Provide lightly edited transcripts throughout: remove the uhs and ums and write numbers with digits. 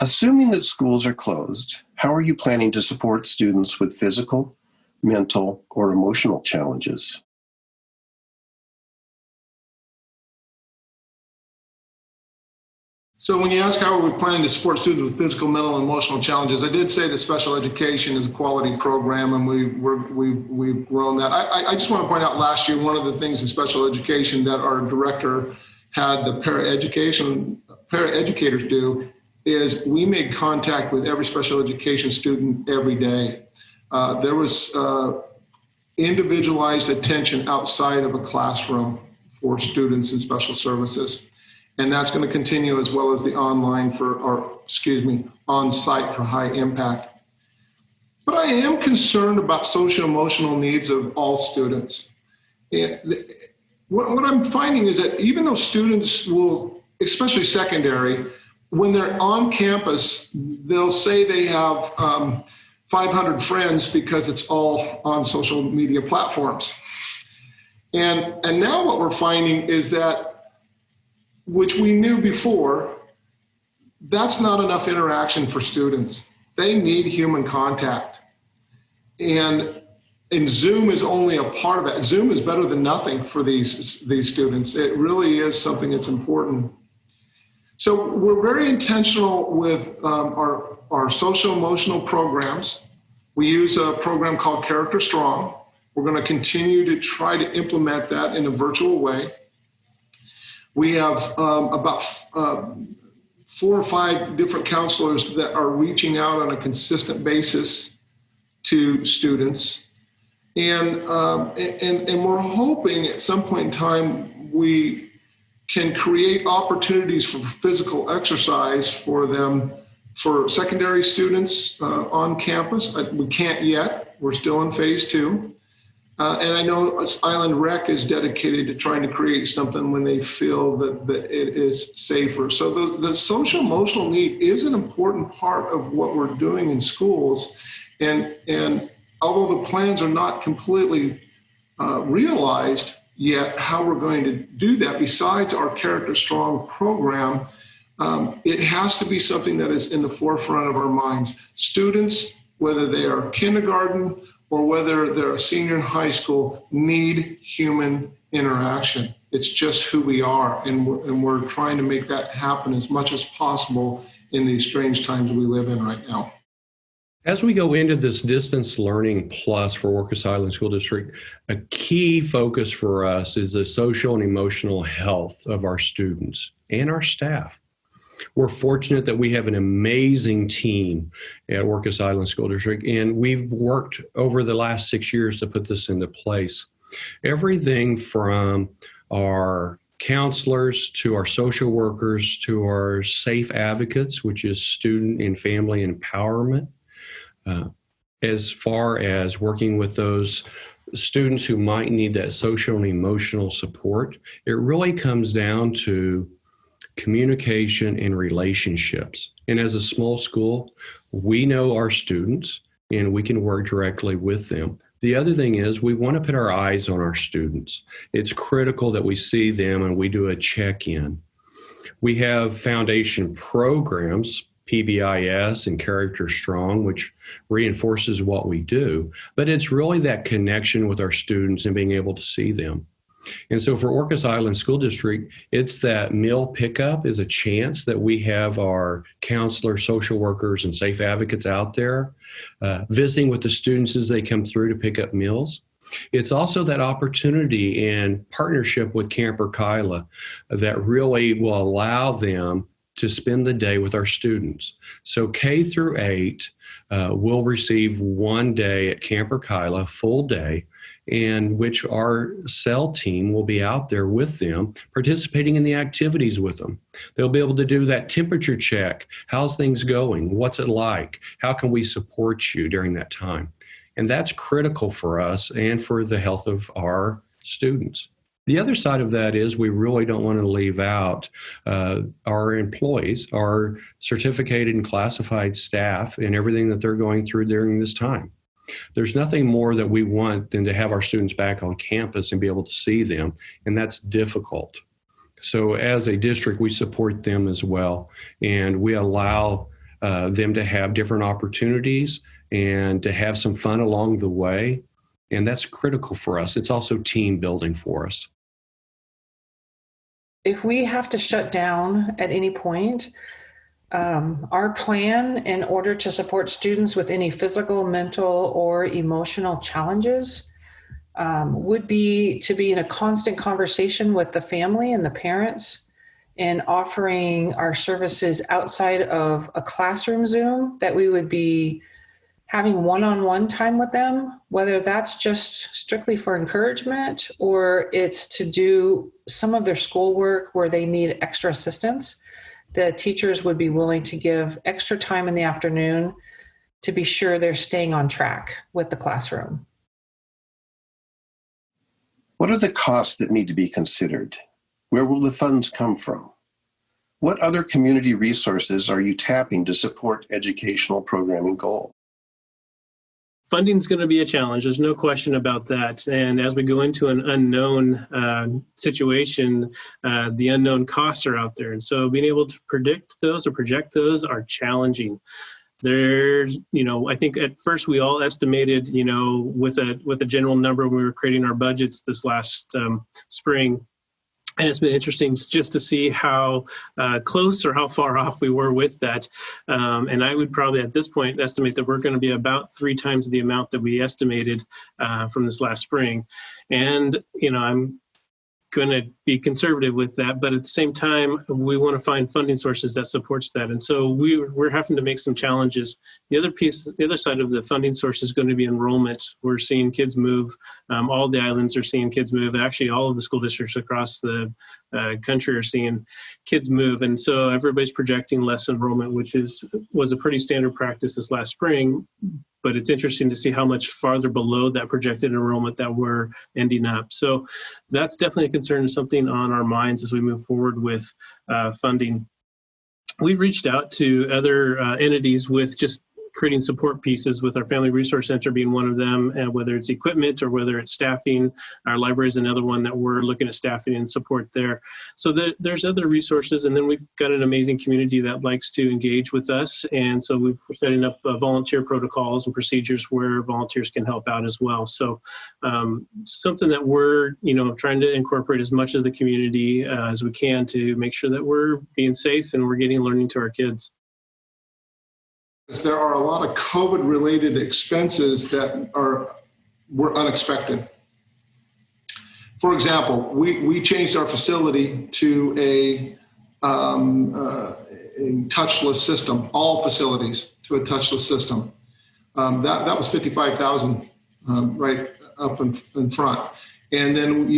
Assuming that schools are closed, how are you planning to support students with physical, mental, or emotional challenges? So when you ask how are we planning to support students with physical, mental, and emotional challenges, I did say that special education is a quality program, and we've grown that. I just want to point out last year, one of the things in special education that our director had the paraeducators do is we made contact with every special education student every day. There was individualized attention outside of a classroom for students in special services. And that's going to continue, as well as the on-site for high impact. But I am concerned about social emotional needs of all students. And what I'm finding is that even though students will, especially secondary, when they're on campus, they'll say they have 500 friends because it's all on social media platforms. And now what we're finding is that, which we knew before, that's not enough interaction for students. They need human contact. And Zoom is only a part of it. Zoom is better than nothing for these students. It really is something that's important. So we're very intentional with our social emotional programs. We use a program called Character Strong. We're going to continue to try to implement that in a virtual way. We have about 4 or 5 different counselors that are reaching out on a consistent basis to students. And we're hoping at some point in time we can create opportunities for physical exercise for them, for secondary students on campus. We can't yet. We're still in phase 2. And I know Island Rec is dedicated to trying to create something when they feel that it is safer. So the social emotional need is an important part of what we're doing in schools. And although the plans are not completely realized yet, how we're going to do that, besides our Character Strong program, it has to be something that is in the forefront of our minds. Students, whether they are kindergarten or whether they're a senior in high school, need human interaction. It's just who we are, and we're trying to make that happen as much as possible in these strange times we live in right now. As we go into this distance learning plus for Orcas Island School District, a key focus for us is the social and emotional health of our students and our staff. We're fortunate that we have an amazing team at Orcas Island School District, and we've worked over the last 6 years to put this into place. Everything from our counselors to our social workers to our safe advocates, which is student and family empowerment, as far as working with those students who might need that social and emotional support. It really comes down to communication and relationships. And as a small school, we know our students and we can work directly with them. The other thing is we want to put our eyes on our students. It's critical that we see them and we do a check-in. We have foundation programs, PBIS and Character Strong, which reinforces what we do, but it's really that connection with our students and being able to see them. And so for Orcas Island School District, it's that meal pickup is a chance that we have our counselors, social workers, and safe advocates out there visiting with the students as they come through to pick up meals. It's also that opportunity and partnership with Camper Kyla that really will allow them to spend the day with our students. So K through 8 will receive 1 day at Camper Kyla, full day, and which our cell team will be out there with them, participating in the activities with them. They'll be able to do that temperature check. How's things going? What's it like? How can we support you during that time? And that's critical for us and for the health of our students. The other side of that is we really don't want to leave out our employees, our certificated and classified staff, and everything that they're going through during this time. There's nothing more that we want than to have our students back on campus and be able to see them, and that's difficult. So as a district, we support them as well, and we allow them to have different opportunities and to have some fun along the way. And that's critical for us. It's also team building for us. If we have to shut down at any point, our plan in order to support students with any physical, mental, or emotional challenges would be to be in a constant conversation with the family and the parents, and offering our services outside of a classroom Zoom, that we would be having one-on-one time with them, whether that's just strictly for encouragement or it's to do some of their schoolwork where they need extra assistance. The teachers would be willing to give extra time in the afternoon to be sure they're staying on track with the classroom. What are the costs that need to be considered? Where will the funds come from? What other community resources are you tapping to support educational programming goals? Funding is going to be a challenge. There's no question about that. And as we go into an unknown situation, the unknown costs are out there. And so being able to predict those or project those are challenging. There's, I think at first we all estimated, with a general number when we were creating our budgets this last spring. And it's been interesting just to see how close or how far off we were with that. And I would probably at this point estimate that we're going to be about 3 times the amount that we estimated from this last spring. And, I'm going to be conservative with that, but at the same time, we want to find funding sources that supports that. And so we're having to make some challenges. The other side of the funding source is going to be enrollment. We're seeing kids move. All the islands are seeing kids move. Actually, all of the school districts across the country are seeing kids move. And so everybody's projecting less enrollment, which was a pretty standard practice this last spring. But it's interesting to see how much farther below that projected enrollment that we're ending up. So that's definitely a concern and something on our minds as we move forward with funding. We've reached out to other entities with just creating support pieces, with our Family Resource Center being one of them, and whether it's equipment or whether it's staffing. Our library is another one that we're looking at staffing and support there. So there's other resources, and then we've got an amazing community that likes to engage with us, and so we're setting up volunteer protocols and procedures where volunteers can help out as well. So something that we're trying to incorporate as much of the community as we can to make sure that we're being safe and we're getting learning to our kids. There are a lot of COVID-related expenses that were unexpected. For example, we changed our facility to a touchless system. All facilities to a touchless system. That was $55,000 right up in front. And then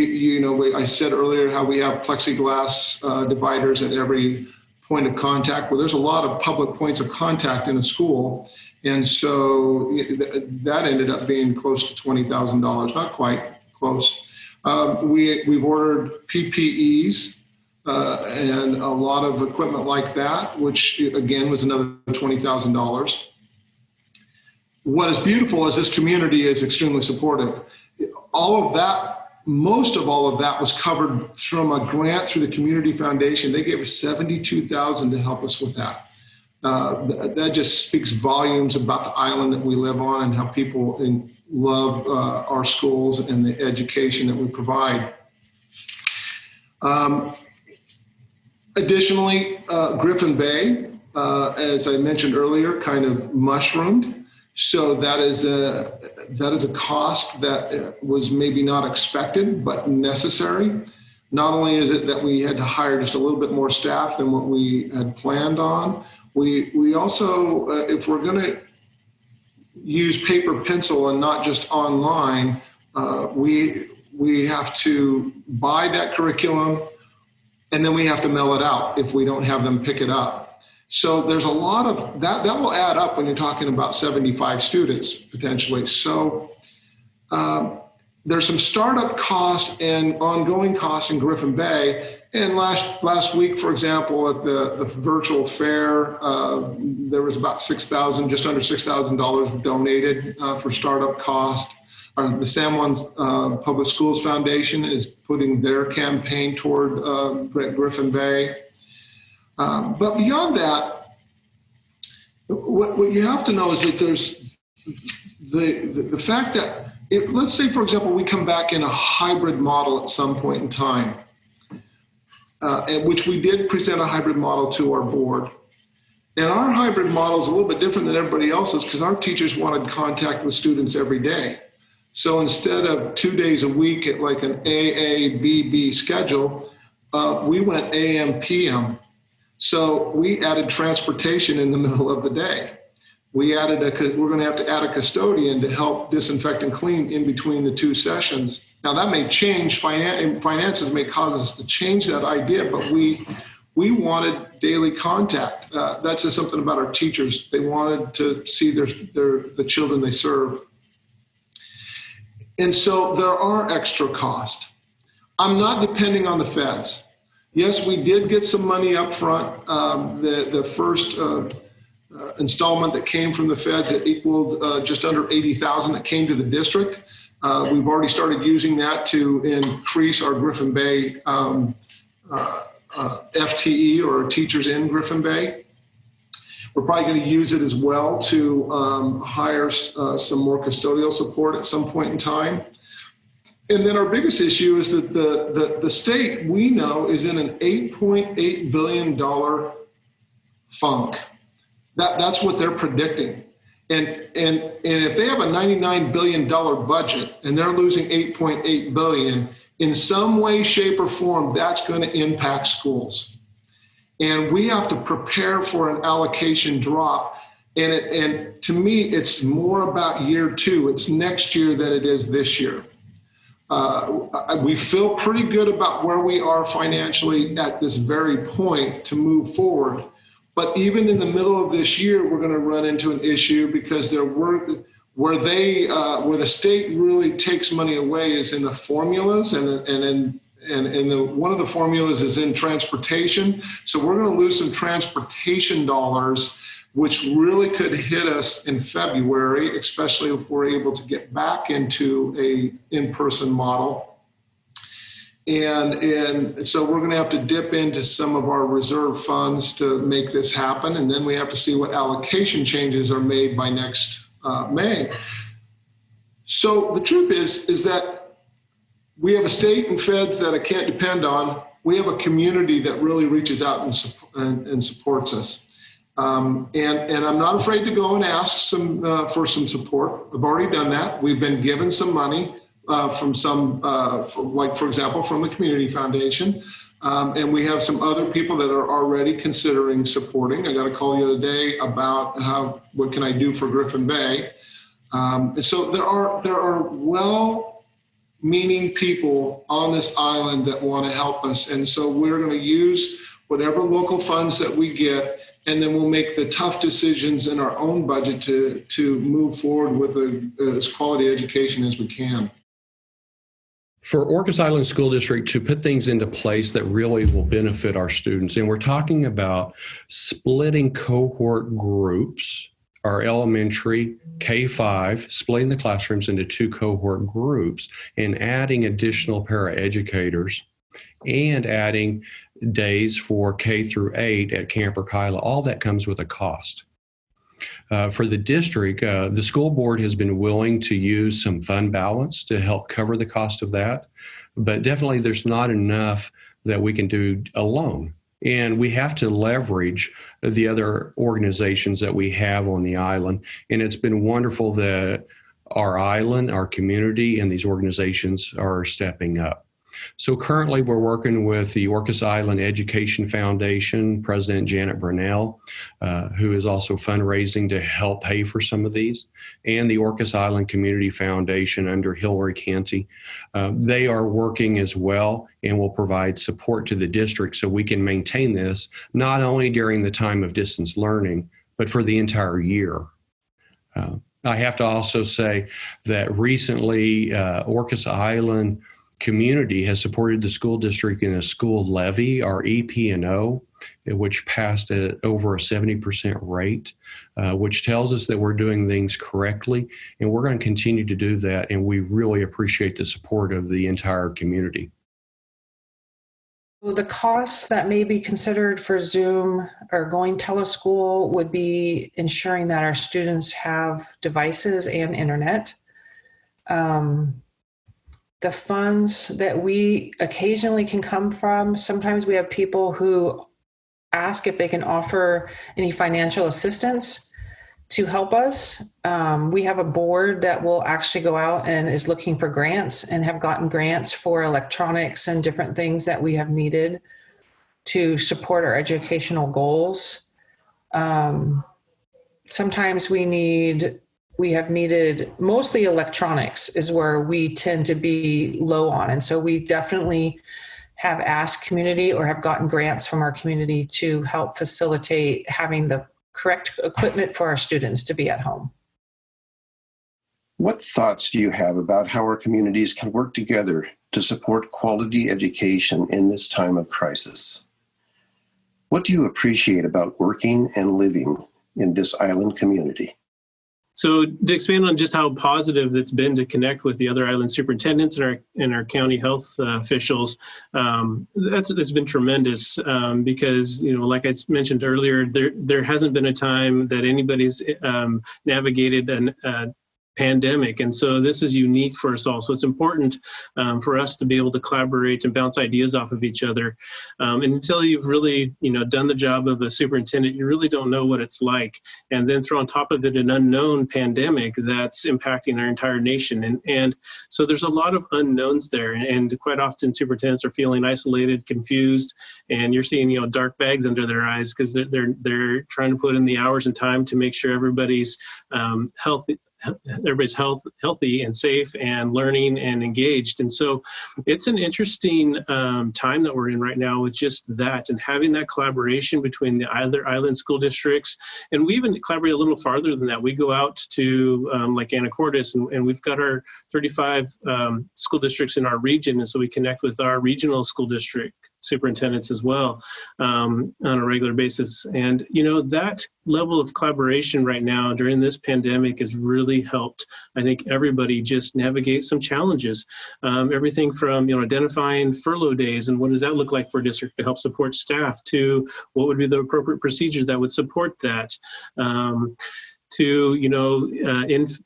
I said earlier how we have plexiglass dividers at every point of contact. Well, there's a lot of public points of contact in a school. And so that ended up being close to $20,000, not quite close. We've ordered PPEs and a lot of equipment like that, which again was another $20,000. What is beautiful is this community is extremely supportive. All of that, most of all of that was covered from a grant through the Community Foundation. They gave us $72,000 to help us with that. That just speaks volumes about the island that we live on and how people love our schools and the education that we provide. Additionally, Griffin Bay, as I mentioned earlier, kind of mushroomed. So that is a cost that was maybe not expected, but necessary. Not only is it that we had to hire just a little bit more staff than what we had planned on, we also, if we're going to use paper pencil and not just online, we have to buy that curriculum and then we have to mail it out if we don't have them pick it up. So there's a lot of that will add up when you're talking about 75 students potentially. So there's some startup costs and ongoing costs in Griffin Bay. And last week, for example, at the virtual fair, there was about $6,000, just under $6,000 donated for startup costs. The San Juan Public Schools Foundation is putting their campaign toward Griffin Bay. But beyond that, What you have to know is that there's the fact that let's say, for example, we come back in a hybrid model at some point in time, and which we did present a hybrid model to our board. And our hybrid model is a little bit different than everybody else's because our teachers wanted contact with students every day. So instead of 2 days a week at like an AABB schedule, we went AM, PM. So we added transportation in the middle of the day. We're going to have to add a custodian to help disinfect and clean in between the two sessions. Now that may change, finances may cause us to change that idea, but we wanted daily contact. That says something about our teachers. They wanted to see the children they serve. And so there are extra costs. I'm not depending on the feds. Yes, we did get some money up front. The first installment that came from the feds, it equaled just under $80,000 that came to the district. We've already started using that to increase our Griffin Bay FTE, or teachers in Griffin Bay. We're probably going to use it as well to hire some more custodial support at some point in time. And then our biggest issue is that the state, we know, is in an $8.8 billion funk. That's what they're predicting. And if they have a $99 billion budget and they're losing $8.8 billion, in some way, shape, or form, that's going to impact schools. And we have to prepare for an allocation drop. And to me, it's more about year two. It's next year than it is this year. We feel pretty good about where we are financially at this very point to move forward. But even in the middle of this year, we're going to run into an issue because where the state really takes money away is in the formulas, and one of the formulas is in transportation. So we're going to lose some transportation dollars, which really could hit us in February, especially if we're able to get back into a in-person model. And so we're going to have to dip into some of our reserve funds to make this happen. And then we have to see what allocation changes are made by next May. So the truth is that we have a state and feds that I can't depend on. We have a community that really reaches out and supports us. And I'm not afraid to go and ask for some support. I've already done that. We've been given some money from some, for example, from the Community Foundation. And we have some other people that are already considering supporting. I got a call the other day about what can I do for Griffin Bay. And so there are well-meaning people on this island that want to help us. And so we're going to use whatever local funds that we get, and then we'll make the tough decisions in our own budget to move forward with as quality education as we can. For Orcas Island School District to put things into place that really will benefit our students, and we're talking about splitting cohort groups, our elementary K-5, splitting the classrooms into 2 cohort groups and adding additional paraeducators and adding days for K through 8 at Camper Kyla. All that comes with a cost. For the district, the school board has been willing to use some fund balance to help cover the cost of that, but definitely there's not enough that we can do alone. And we have to leverage the other organizations that we have on the island. And it's been wonderful that our island, our community, and these organizations are stepping up. So currently we're working with the Orcas Island Education Foundation, President Janet Brunell, who is also fundraising to help pay for some of these, and the Orcas Island Community Foundation under Hillary Canty. They are working as well and will provide support to the district so we can maintain this not only during the time of distance learning, but for the entire year. I have to also say that recently Orcas Island community has supported the school district in a school levy, our EP&O, which passed at over a 70% rate, which tells us that we're doing things correctly, and we're going to continue to do that, and we really appreciate the support of the entire community. The costs that may be considered for Zoom or going teleschool would be ensuring that our students have devices and internet. The funds that we occasionally can come from, sometimes we have people who ask if they can offer any financial assistance to help us. We have a board that will actually go out and is looking for grants and have gotten grants for electronics and different things that we have needed to support our educational goals. Sometimes we have needed, mostly electronics is where we tend to be low on. And so we definitely have asked community or have gotten grants from our community to help facilitate having the correct equipment for our students to be at home. What thoughts do you have about how our communities can work together to support quality education in this time of crisis? What do you appreciate about working and living in this island community? So to expand on just how positive it's been to connect with the other island superintendents and our county health officials, it's been tremendous because, like I mentioned earlier, there hasn't been a time that anybody's navigated a pandemic. And so this is unique for us all. So it's important for us to be able to collaborate and bounce ideas off of each other. And until you've really, done the job of a superintendent, you really don't know what it's like. And then throw on top of it an unknown pandemic that's impacting our entire nation. And so there's a lot of unknowns there. And quite often superintendents are feeling isolated, confused, and you're seeing, dark bags under their eyes because they're trying to put in the hours and time to make sure everybody's healthy and safe and learning and engaged. And so it's an interesting time that we're in right now with just that and having that collaboration between the other island school districts. And we even collaborate a little farther than that. We go out to like Anacortes and we've got our 35 school districts in our region. And so we connect with our regional school district superintendents as well on a regular basis. And, that level of collaboration right now during this pandemic has really helped, I think, everybody just navigate some challenges. Everything from, identifying furlough days and what does that look like for a district to help support staff to what would be the appropriate procedures that would support that. To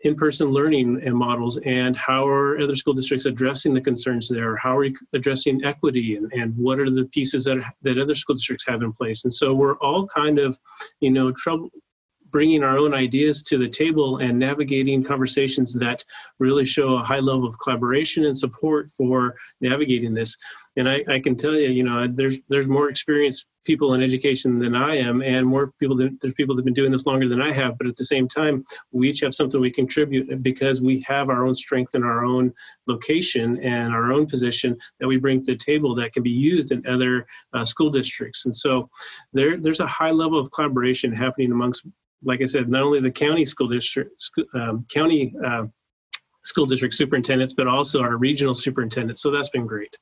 in-person learning and models and how are other school districts addressing the concerns there? How are we addressing equity and what are the pieces that other school districts have in place? And so we're all kind of, bringing our own ideas to the table and navigating conversations that really show a high level of collaboration and support for navigating this. And I can tell you, there's more experienced people in education than I am, and there's people that have been doing this longer than I have. But at the same time, we each have something we contribute because we have our own strength in our own location and our own position that we bring to the table that can be used in other school districts. And so there's a high level of collaboration happening amongst, like I said, not only the county school district, school district superintendents, but also our regional superintendents. So that's been great.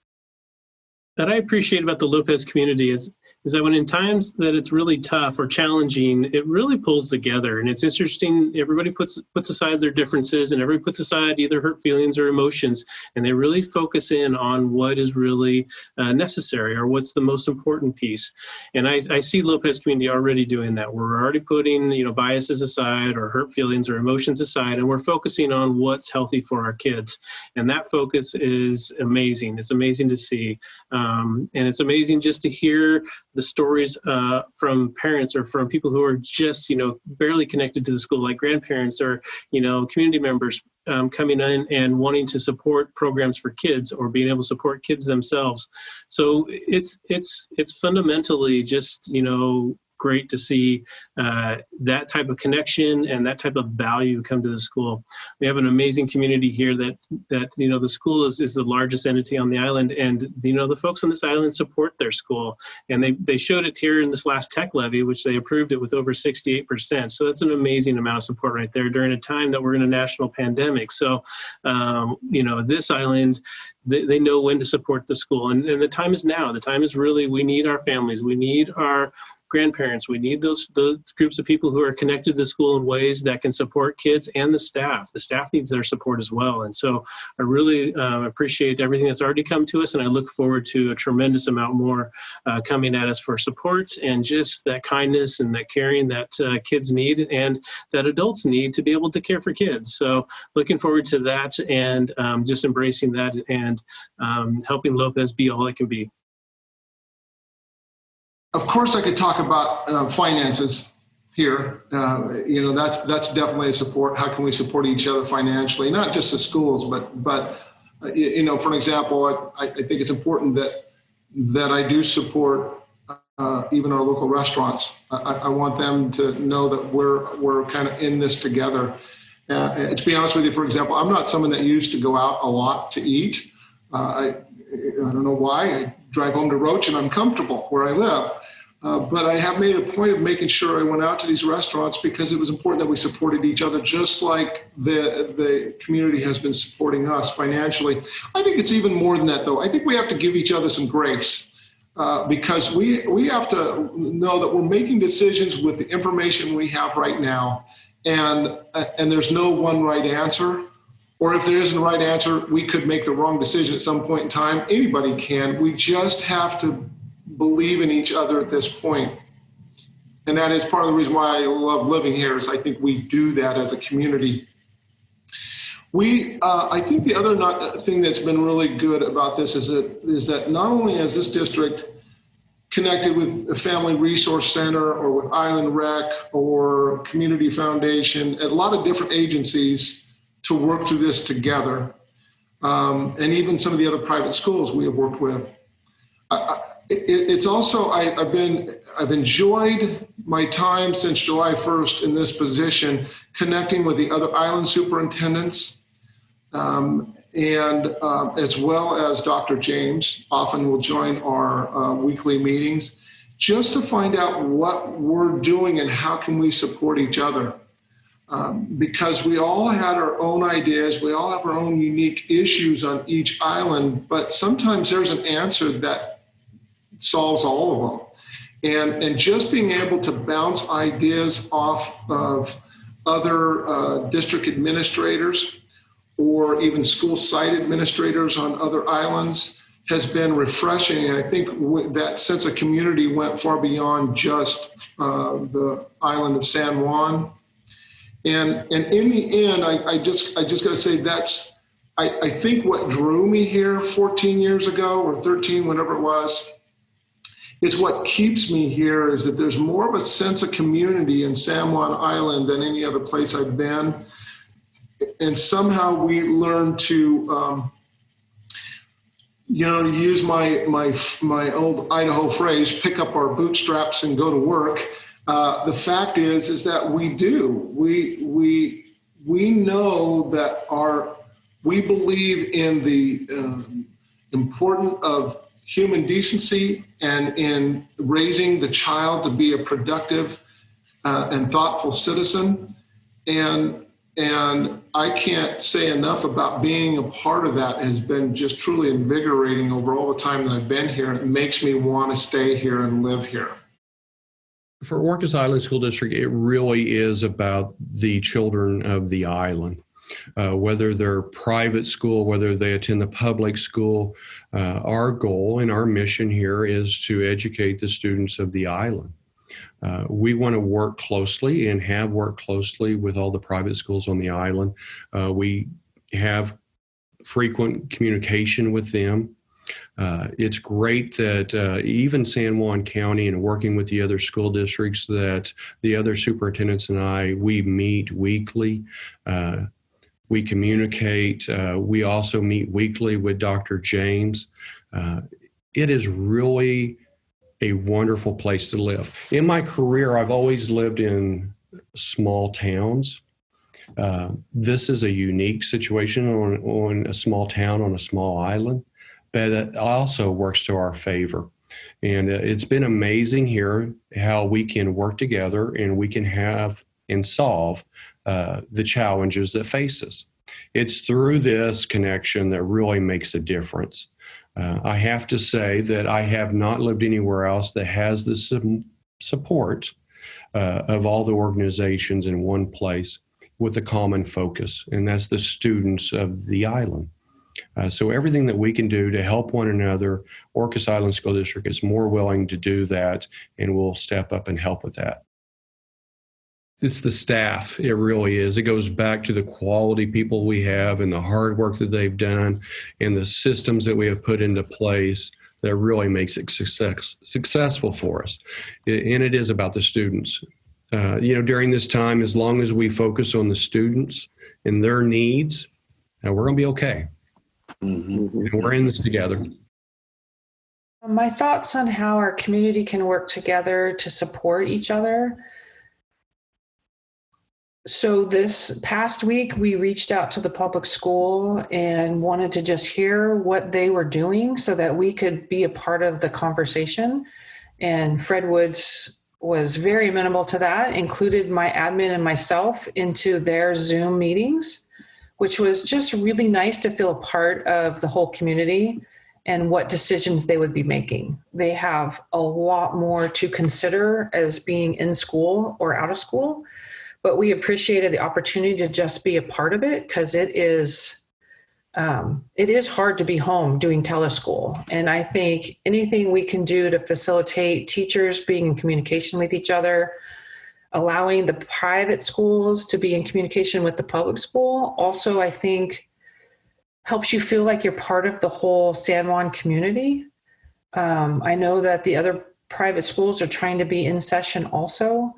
That I appreciate about the Lopez community is that when in times that it's really tough or challenging, it really pulls together. And it's interesting, everybody puts aside their differences and everybody puts aside either hurt feelings or emotions, and they really focus in on what is really necessary or what's the most important piece. And I see Lopez community already doing that. We're already putting biases aside or hurt feelings or emotions aside, and we're focusing on what's healthy for our kids. And that focus is amazing. It's amazing to see. And it's amazing just to hear the stories from parents or from people who are just, barely connected to the school, like grandparents or, community members coming in and wanting to support programs for kids or being able to support kids themselves. So it's fundamentally just, great to see that type of connection and that type of value come to the school. We have an amazing community here that the school is the largest entity on the island, and the folks on this island support their school, and they showed it here in this last tech levy, which they approved it with over 68%. So that's an amazing amount of support right there during a time that we're in a national pandemic. So this island, they know when to support the school, and the time is now. The time is really, we need our families, we need our grandparents. We need those groups of people who are connected to the school in ways that can support kids and the staff. The staff needs their support as well. And so I really appreciate everything that's already come to us, and I look forward to a tremendous amount more coming at us for support and just that kindness and that caring that kids need and that adults need to be able to care for kids. So looking forward to that and just embracing that and helping Lopez be all it can be. Of course, I could talk about finances here. That's definitely a support. How can we support each other financially? Not just the schools, but for example, I think it's important that I do support even our local restaurants. I want them to know that we're kind of in this together. To be honest with you, for example, I'm not someone that used to go out a lot to eat. I don't know why. I drive home to Roach and I'm comfortable where I live. But I have made a point of making sure I went out to these restaurants because it was important that we supported each other, just like the community has been supporting us financially. I think it's even more than that, though. I think we have to give each other some grace because we have to know that we're making decisions with the information we have right now, and there's no one right answer. Or if there isn't a right answer, we could make the wrong decision at some point in time. Anybody can. We just have to believe in each other at this point. And that is part of the reason why I love living here, is I think we do that as a community. I think the other thing that's been really good about this is that not only has this district connected with a family resource center or with Island Rec or Community Foundation, a lot of different agencies to work through this together, and even some of the other private schools we have worked with. It's also, I've enjoyed my time since July 1st in this position, connecting with the other island superintendents, and as well as Dr. James often will join our weekly meetings, just to find out what we're doing and how can we support each other. Because we all had our own ideas, we all have our own unique issues on each island, but sometimes there's an answer that solves all of them. And just being able to bounce ideas off of other district administrators or even school site administrators on other islands has been refreshing. And I think that sense of community went far beyond just the island of San Juan. And in the end, I just got to say I think what drew me here 14 years ago or 13, whatever it was, it's what keeps me here is that there's more of a sense of community in San Juan Island than any other place I've been. And somehow we learn to, use my old Idaho phrase, pick up our bootstraps and go to work. The fact is that we do. We know that we believe in the importance of human decency and in raising the child to be a productive and thoughtful citizen. And I can't say enough about being a part of that. It has been just truly invigorating over all the time that I've been here. It makes me want to stay here and live here. For Orcas Island School District, it really is about the children of the island. Whether they're private school, whether they attend the public school, our goal and our mission here is to educate the students of the island. We want to work closely and have worked closely with all the private schools on the island. We have frequent communication with them. It's great that even San Juan County and working with the other school districts, that the other superintendents and we meet weekly. We communicate. We also meet weekly with Dr. James. It is really a wonderful place to live. In my career, I've always lived in small towns. This is a unique situation on a small town on a small island, but it also works to our favor. And it's been amazing here how we can work together and we can have and solve the challenges that face us. It's through this connection that really makes a difference. I have to say that I have not lived anywhere else that has this support of all the organizations in one place with a common focus, and that's the students of the island. So everything that we can do to help one another, Orcas Island School District is more willing to do that, and we'll step up and help with that. It's the staff. It really is. It goes back to the quality people we have and the hard work that they've done and the systems that we have put into place that really makes it successful for us. And it is about the students. During this time, as long as we focus on the students and their needs, we're going to be okay. Mm-hmm. And we're in this together. My thoughts on how our community can work together to support each other. So this past week, we reached out to the public school and wanted to just hear what they were doing so that we could be a part of the conversation. And Fred Woods was very amenable to that, included my admin and myself into their Zoom meetings, which was just really nice to feel a part of the whole community and what decisions they would be making. They have a lot more to consider as being in school or out of school. But we appreciated the opportunity to just be a part of it because it is hard to be home doing teleschool. And I think anything we can do to facilitate teachers being in communication with each other, allowing the private schools to be in communication with the public school, also I think helps you feel like you're part of the whole San Juan community. I know that the other private schools are trying to be in session also.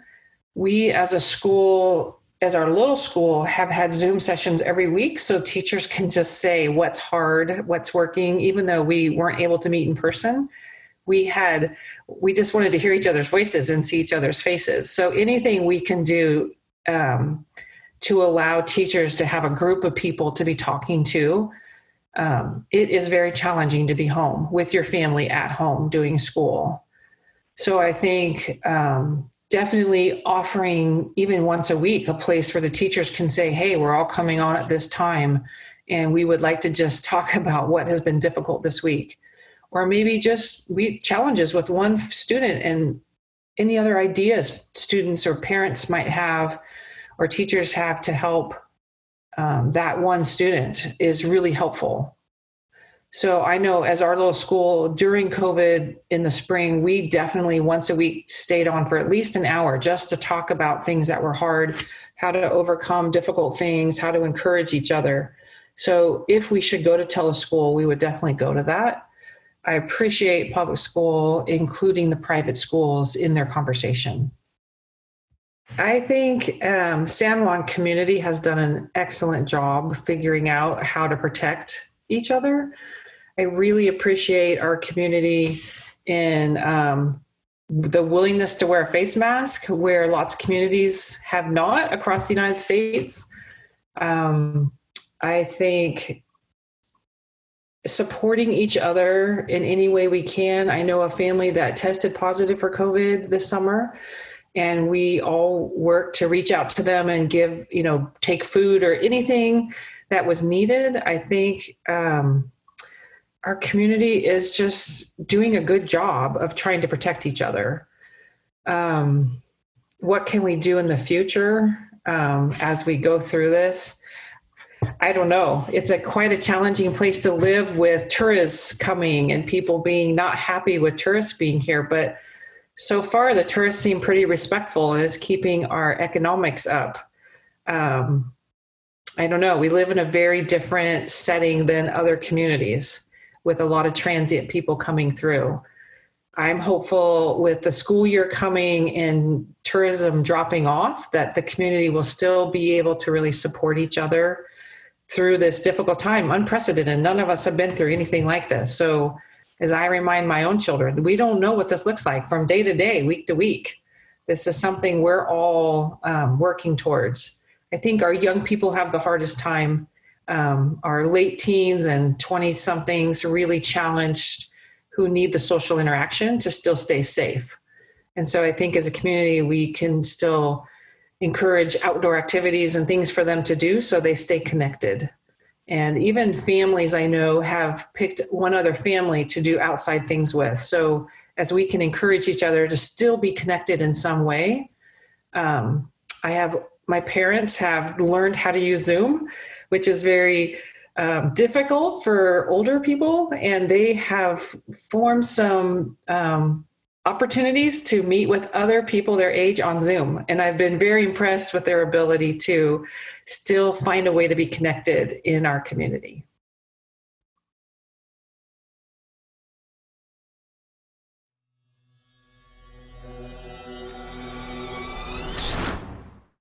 We as a school, as our little school, have had Zoom sessions every week so teachers can just say what's hard, what's working, even though we weren't able to meet in person. We just wanted to hear each other's voices and see each other's faces. So anything we can do to allow teachers to have a group of people to be talking to, it is very challenging to be home with your family at home doing school. So I think definitely offering even once a week a place where the teachers can say, hey, we're all coming on at this time and we would like to just talk about what has been difficult this week. Or maybe just challenges with one student and any other ideas students or parents might have or teachers have to help that one student is really helpful. So I know as our little school during COVID in the spring, we definitely once a week stayed on for at least an hour just to talk about things that were hard, how to overcome difficult things, how to encourage each other. So if we should go to teleschool, we would definitely go to that. I appreciate public school, including the private schools in their conversation. I think San Juan community has done an excellent job figuring out how to protect each other. I really appreciate our community in the willingness to wear a face mask where lots of communities have not across the United States. I think supporting each other in any way we can. I know a family that tested positive for COVID this summer, and we all worked to reach out to them and give, take food or anything that was needed. I think our community is just doing a good job of trying to protect each other. What can we do in the future as we go through this? I don't know. It's quite a challenging place to live with tourists coming and people being not happy with tourists being here. But so far, the tourists seem pretty respectful and is keeping our economics up. I don't know. We live in a very different setting than other communities with a lot of transient people coming through. I'm hopeful with the school year coming and tourism dropping off that the community will still be able to really support each other through this difficult time, unprecedented. None of us have been through anything like this. So as I remind my own children, we don't know what this looks like from day to day, week to week. This is something we're all working towards. I think our young people have the hardest time. Our late teens and 20-somethings really challenged who need the social interaction to still stay safe. And so I think as a community, we can still encourage outdoor activities and things for them to do so they stay connected. And even families I know have picked one other family to do outside things with. So as we can encourage each other to still be connected in some way. My parents have learned how to use Zoom, which is very difficult for older people, and they have formed some opportunities to meet with other people their age on Zoom. And I've been very impressed with their ability to still find a way to be connected in our community.